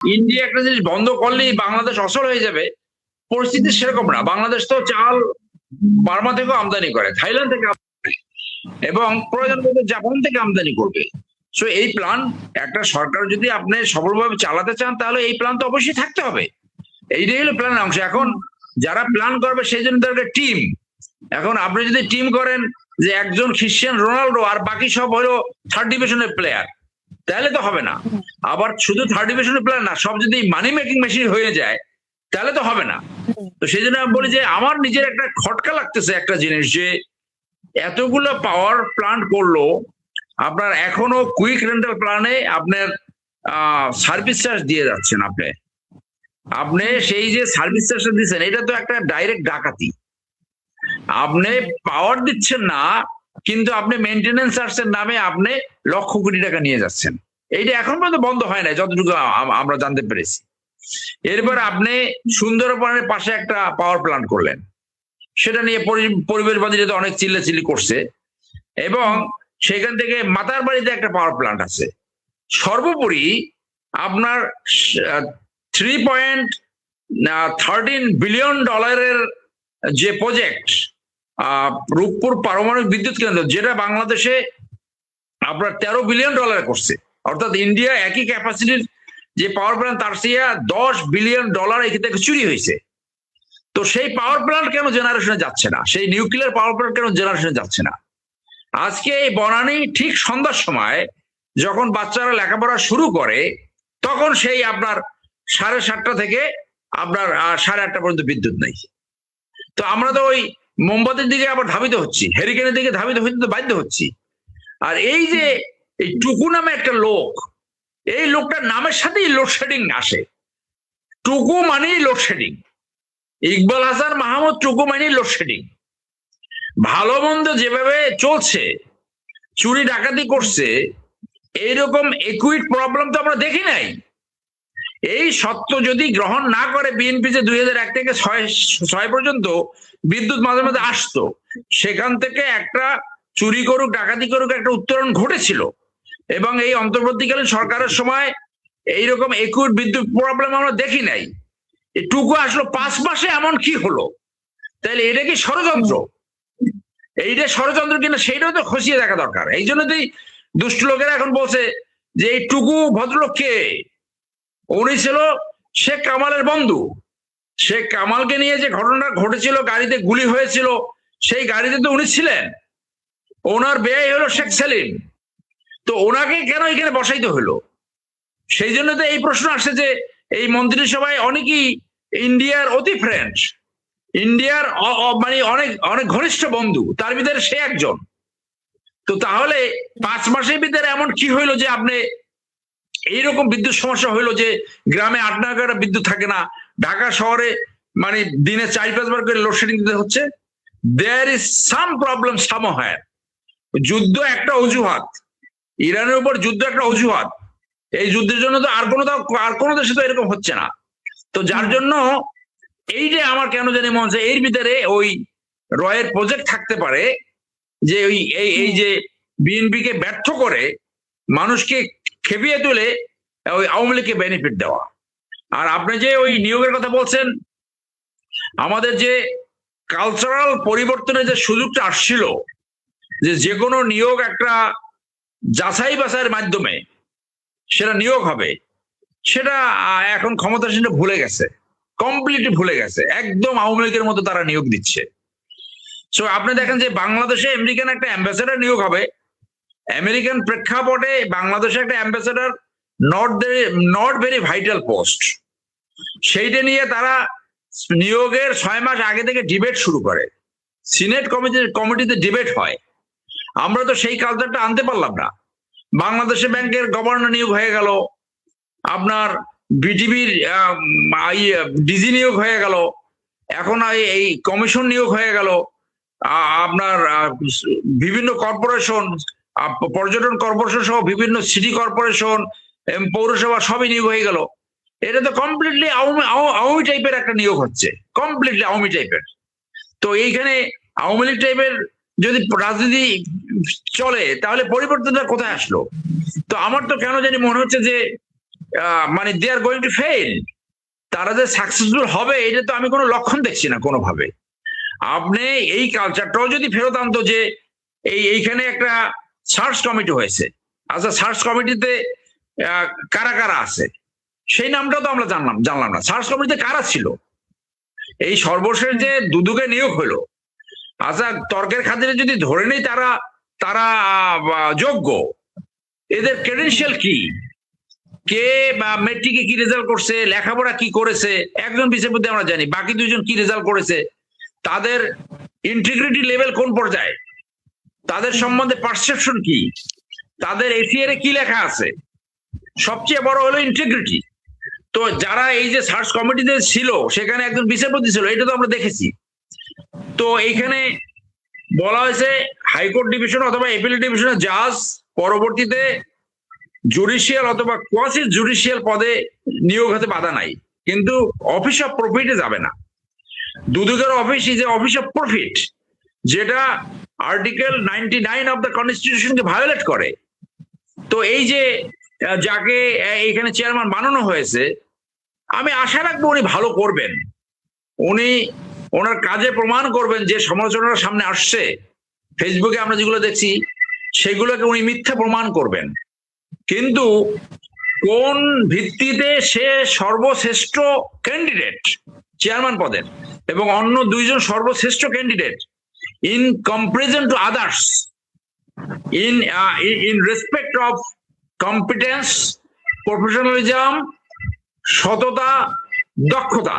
India একটা জিনিস বন্ধ করলেই বাংলাদেশ অচল হয়ে যাবে, পরিস্থিতি সেরকম না। বাংলাদেশ তো চাল বার্মা থেকেও আমদানি করে, থাইল্যান্ড থেকে এবং প্রয়োজন মতো জাপান থেকে আমদানি করবে। সো এই প্ল্যান একটা সরকার যদি আপনি সফলভাবে চালাতে চান তাহলে এই প্ল্যান তো অবশ্যই থাকতে হবে। এইটাই হলো প্ল্যানের অংশ। এখন যারা প্ল্যান করবে সেই জন্য তার একটা টিম। এখন আপনি যদি টিম করেন যে একজন ক্রিশ্চিয়ান রোনাল্ডো আর বাকি সব হলো থার্ড ডিভিশনের প্লেয়ার, তাহলে তো হবে না। আবার শুধু থার্ড ডিভিশনের প্লেয়ার না, সব যদি মানি মেকিং মেশিন হয়ে যায় তাহলে তো হবে না। তো সেই জন্য আমি বলি যে আমার নিজের একটা খটকা লাগতেছে একটা জিনিস, যে এতগুলো পাওয়ার প্লান্ট করলো, আপনার এখনো কুইক রেন্টাল প্ল্যানে আপনার সার্ভিস চার্জ দিয়ে যাচ্ছেন। আপনি সেই যে সার্ভিস চার্জটা দিচ্ছেন এটা তো একটা ডাইরেক্ট ডাকাতি। আপনি পাওয়ার দিচ্ছেন না, কিন্তু আপনি মেনটেনেন্স চার্জের নামে আপনি লক্ষ কোটি টাকা নিয়ে যাচ্ছেন। এইটা এখন পর্যন্ত বন্ধ হয় না যতটুকু আমরা জানতে পেরেছি। এরপর আপনি সুন্দরবনের পাশে একটা পাওয়ার প্ল্যান্ট করলেন, সেটা নিয়ে পরিবেশবাদীরা তো অনেক চিল্লাচিল্লি করছে, এবং সেখান থেকে মাতার বাড়িতে একটা পাওয়ার প্ল্যান্ট আছে। সর্বোপরি আপনার $3.13 বিলিয়ন যে প্রজেক্ট রূপপুর পারমাণবিক বিদ্যুৎ কেন্দ্র, যেটা বাংলাদেশে আপনার $13 বিলিয়ন করছে, অর্থাৎ ইন্ডিয়া একই ক্যাপাসিটির যে পাওয়ার প্ল্যান্ট তার চেয়ে $10 বিলিয়ন এখান থেকে চুরি হয়েছে। তো সেই পাওয়ার প্ল্যান্ট কেন জেনারেশনে যাচ্ছে না? সেই নিউক্লিয়ার পাওয়ার প্ল্যান্ট কেন জেনারেশনে যাচ্ছে না? আজকে এই বনানী ঠিক সন্ধ্যার সময় যখন বাচ্চারা লেখাপড়া শুরু করে, তখন সেই আপনার 7:30 থেকে আপনার 8:30 পর্যন্ত বিদ্যুৎ নেই। তো আমরা তো ওই মোমবাতির দিকে আবার ধাবিত হচ্ছি, হেরিকেনের দিকে ধাবিত হইতে বাধ্য হচ্ছি। আর এই যে এই টুকু নামে একটা লোক, এই লোকটার নামের সাথেই লোডশেডিং আসে। টুকু মানেই লোডশেডিং। ইকবাল হাসান মাহমুদ টুকু মানেই লোডশেডিং। ভালো মন্দ যেভাবে চলছে, চুরি ডাকাতি করছে, এইরকম একুইট প্রবলেম তো আমরা দেখি নাই। এই সত্য যদি গ্রহণ না করে বিএনপি, যে 2001 থেকে 6 পর্যন্ত বিদ্যুৎ মাঝে মাঝে আসতো, সেখান থেকে একটা চুরি করুক ডাকাতি করুক একটা উত্তরণ ঘটেছিল, এবং এই অন্তর্বর্তীকালীন সরকারের সময় এইরকম একুইট বিদ্যুৎ প্রবলেম আমরা দেখি নাই। এটুকু আসলো 5 মাসে, এমন কি হলো? তাহলে এটা কি ষড়যন্ত্র? এইটা ষড়যন্ত্র কিনা সেইটাও তো খসিয়ে দেখা দরকার। এই জন্য তো দুষ্ট লোকেরা এখন বলছে যে এই টুকু ভদ্রলোক কে? উনি ছিল শেখ কামালের বন্ধু। শেখ কামালকে নিয়ে যে ঘটনাটা ঘটেছিল, গাড়িতে গুলি হয়েছিল, সেই গাড়িতে তো উনি ছিলেন। ওনার বেয়াই হলো শেখ সেলিম। তো ওনাকে কেন এখানে বসাইতে হলো? সেই জন্য তো এই প্রশ্ন আসছে যে এই মন্ত্রিসভায় অনেকেই ইন্ডিয়ার অতি ফ্রেন্ড, ইন্ডিয়ার মানে অনেক অনেক ঘনিষ্ঠ বন্ধু, তার ভিতরে সে একজন। তো তাহলে 5 মাসের ভিতরে এমন কি হইলো যে আপনি এইরকম বিদ্যুৎ সমস্যা হইলো যে গ্রামে 8-9 ঘন্টা বিদ্যুৎ থাকে না, ঢাকা শহরে মানে দিনে 4-5 বার করে লোডশেডিং দিতে হচ্ছে? There is some problem somewhere. যুদ্ধ একটা অজুহাত, ইরানের উপর যুদ্ধ একটা অজুহাত। এই যুদ্ধের জন্য তো আর কোনো দেশে তো এরকম হচ্ছে না। তো যার জন্য এই যে আমার কেন জানি মনে হচ্ছে এর ভিতরে ওই রয়ের প্রজেক্ট থাকতে পারে, যে ওই এই যে বিএনপি কে ব্যর্থ করে মানুষকে খেপিয়ে তুলে ওই আওয়ামী লীগকে বেনিফিট দেওয়া। আর আপনি যে ওই নিয়োগের কথা বলছেন, আমাদের যে কালচারাল পরিবর্তনের যে সুযোগটা আসছিল, যে কোনো নিয়োগ একটা যাচাই বাছাইয়ের মাধ্যমে সেটা নিয়োগ হবে, সেটা এখন ক্ষমতাসীনরা ভুলে গেছে, কমপ্লিটলি ভুলে গেছে। একদম আওয়ামী লীগের মতো তারা নিয়োগ দিচ্ছে। সো আপনি দেখেন যে বাংলাদেশে আমেরিকান একটা অ্যাম্বাসেডার নিয়োগ হবে, আমেরিকান প্রেক্ষাপটে বাংলাদেশে একটা ambassador not very vital post. সেইটা নিয়ে তারা নিয়োগের 6 মাস আগে থেকে ডিবেট শুরু করে, সিনেট কমিটিতে ডিবেট হয়। আমরা তো সেই কালচারটা আনতে পারলাম না। বাংলাদেশে ব্যাংকের গভর্নর নিয়োগ হয়ে গেল, আপনার বিটিভির ডিজি নিয়োগ হয়ে গেল, এখন এই কমিশন নিয়োগ হয়ে গেল, আপনার বিভিন্ন কর্পোরেশন, পর্যটন কর্পোরেশন সহ বিভিন্ন সিটি কর্পোরেশন, পৌরসভা সবই নিয়োগ হয়ে গেল। এটা তো কমপ্লিটলি আওয়ামী টাইপের একটা নিয়োগ হচ্ছে, কমপ্লিটলি আওয়ামী টাইপের। তো এইখানে আওয়ামী লীগ টাইপের যদি রাজনীতি চলে তাহলে পরিবর্তনটা কোথায় আসলো? তো আমার তো কেন জানি মনে হচ্ছে যে মানে দে আর গোয়িং টু ফেল। তারা যে সাকসেসফুল হবে এটা তো আমি কোনো লক্ষণ দেখছি না কোনোভাবে। আপনি এই কালচারটাও যদি ফেরত আনতো যে এইখানে একটা সার্চ কমিটি হয়েছে, আচ্ছা সার্চ কমিটিতে কারা কারা আছে সেই নামটাও তো আমরা জানলাম না। সার্চ কমিটিতে কারা ছিল? এই সর্বশেষ যে দুদুকে নিয়োগ হলো, আচ্ছা তর্কের খাতিরে যদি ধরে নেই তারা তারা যোগ্য, এদের ক্রেডেনশিয়াল কি, কে বা মেট্রিকে কি রেজাল্ট করছে, লেখাপড়া কি করেছে, একজন বিচারপতি আমরা জানি, বাকি দুইজন কি রেজাল্ট করেছে, তাদের ইন্টিগ্রিটি লেভেল কোন পর্যায়ে, তাদের সম্বন্ধে পারসেপশন কি, তাদের এসিআর এ কি লেখা আছে, সবচেয়ে বড় হলো ইন্টিগ্রিটি। তো যারা এই যে সার্চ কমিটিতে ছিল সেখানে একজন বিচারপতি ছিল, এটা তো আমরা দেখেছি। তো এইখানে বলা হয়েছে হাইকোর্ট ডিভিশন অথবা এপিলেট ডিভিশনের জাজ পরবর্তীতে জুডিশিয়াল অথবা কোয়াসি জুডিশিয়াল পদে নিয়োগ হতে বাধা নাই, কিন্তু অফিস অফ প্রফিটে যাবে না। দুদকের office is a office of profit, যেটা আর্টিকেল 99 অফ দ্য কনস্টিটিউশনকে ভায়োলেট করে। তো এই যে যাকে এখানে চেয়ারম্যান বানানো হয়েছে, আমি আশা রাখবো উনি ভালো করবেন, উনি ওনার কাজে প্রমাণ করবেন যে সমালোচনার সামনে আসছে ফেসবুকে আমরা যেগুলো দেখছি সেগুলোকে উনি মিথ্যা প্রমাণ করবেন। কিন্তু কোন ভিত্তিতে সে সর্বশ্রেষ্ঠ ক্যান্ডিডেট চেয়ারম্যান পদের এবং অন্য দুইজন সর্বশ্রেষ্ঠ candidate in comparison to others, in respect of competence, professionalism, সততা, দক্ষতা,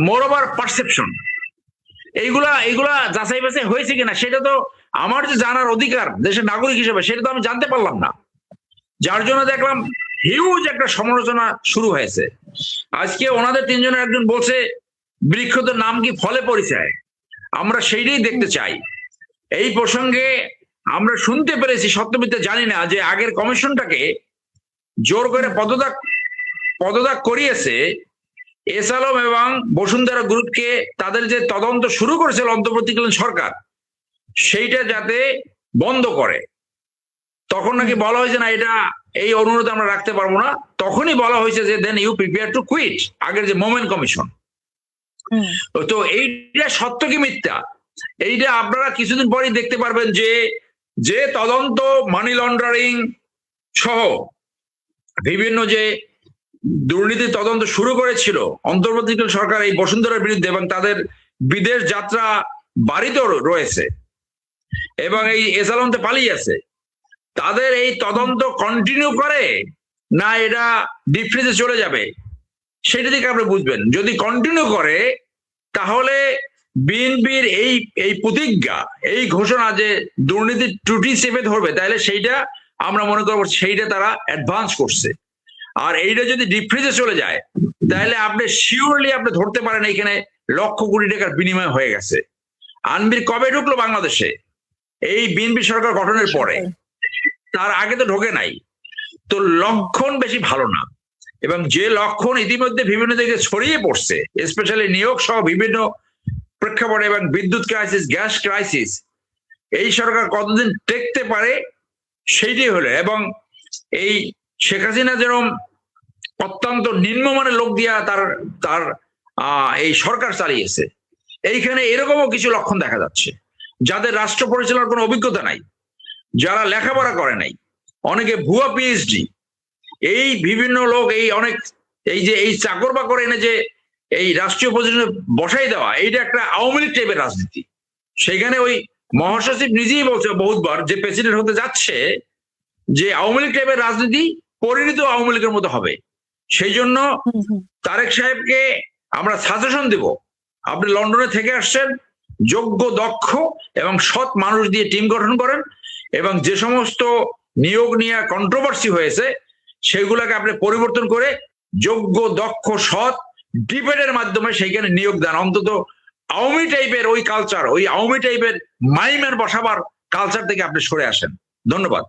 মোরওভার পারসেপশন, এইগুলা যাচাই বাছাই হয়েছে কিনা সেটা তো আমার যে জানার অধিকার দেশের নাগরিক হিসেবে, সেটা তো আমি জানতে পারলাম না। যার জন্য দেখলাম হিউজ একটা সমালোচনা শুরু হয়েছে। আজকে ওনাদের তিনজনের একজন বলছে বৃক্ষদের নাম কি ফলে পরিচয়, আমরা সেইটাই দেখতে চাই। এই প্রসঙ্গে আমরা শুনতে পেরেছি, সত্যমিথ্যা জানি না, যে আগের কমিশনটাকে জোর করে পদত্যাগ করিয়েছে এস আলম এবং বসুন্ধরা গ্রুপকে, তাদের যে তদন্ত শুরু করেছিল অন্তর্বর্তীকালীন সরকার সেইটা যাতে বন্ধ করে। তখন নাকি বলা হয়েছে না এটা এই অনুরোধ আমরা রাখতে পারবো না, তখনই বলা হয়েছে যে then you prepare to quit, আগের যে মোমেন্ট কমিশন। তো এইটা সত্য কি মিথ্যা এইটা আপনারা কিছুদিন পরেই দেখতে পারবেন, যে তদন্ত মানি লন্ডারিং সহ বিভিন্ন যে দুর্নীতি তদন্ত শুরু করেছিল অন্তর্বর্তীকালীন সরকার এই বসুন্ধরার বিরুদ্ধে, এবং তাদের বিদেশ যাত্রা বাড়িতেও রয়েছে এবং এই এস আলমতে পালিয়ে আছে, তাদের এই তদন্ত কন্টিনিউ করে না এটা ডিফ্রিজে চলে যাবে সেটা দিকে আপনি বুঝবেন। যদি কন্টিনিউ করে তাহলে বিএনপির এই প্রতিজ্ঞা, এই ঘোষণা যে দুর্নীতির ত্রুটি চেপে ধরবে, তাহলে সেইটা আমরা মনে করবো সেইটা তারা অ্যাডভান্স করছে। আর এইটা যদি ডিফ্রিজে চলে যায় তাহলে আপনি শিওরলি আপনি ধরতে পারেন এখানে লক্ষ কোটি টাকার বিনিময় হয়ে গেছে। আনবির কবে ঢুকলো বাংলাদেশে? এই বিএনপি সরকার গঠনের পরে, তার আগে তো ঢোকে নাই। তো লক্ষণ বেশি ভালো না, এবং যে লক্ষণ ইতিমধ্যে বিভিন্ন দিকে ছড়িয়ে পড়ছে, স্পেশালি নিয়োগ সহ বিভিন্ন প্রেক্ষাপটে এবং বিদ্যুৎ ক্রাইসিস, গ্যাস ক্রাইসিস, এই সরকার কতদিন টেকতে পারে সেইটাই হলো। এবং এই শেখ হাসিনা যেরকম অত্যন্ত নিম্নমানের লোক দিয়া তার এই সরকার চালিয়েছে, এইখানে এরকমও কিছু লক্ষণ দেখা যাচ্ছে, যাদের রাষ্ট্র পরিচালনার কোনো অভিজ্ঞতা নাই, যারা লেখাপড়া করে নাই, অনেকে ভুয়া পিএইচডি, এই বিভিন্ন লোক এই চাকর বাকর এনে যে এই রাষ্ট্রীয় পজিশনে বসাই দেওয়া, এইটা একটা আওয়ামী লীগ টাইপের রাজনীতি। সেখানে ওই মহাসচিব নিজেই বলছে বহুতবার যে প্রেসিডেন্ট হতে যাচ্ছে যে আওয়ামী লীগ টাইপের রাজনীতি পরিণত আওয়ামী লীগের মতো হবে। সেই জন্য তারেক সাহেবকে আমরা সাজেশন দেব, আপনি লন্ডনে থেকে আসছেন, যোগ্য, দক্ষ এবং সৎ মানুষ দিয়ে টিম গঠন করেন, এবং যে সমস্ত নিয়োগ নিয়ে কন্ট্রোভার্সি হয়েছে সেগুলোকে আপনি পরিবর্তন করে যোগ্য, দক্ষ, সৎ ডিবেটের মাধ্যমে সেইখানে নিয়োগ দেন। অন্তত আওয়ামী টাইপের ওই কালচার, ওই আওয়ামী টাইপের মাইমের বসাবার কালচার থেকে আপনি সরে আসেন। ধন্যবাদ।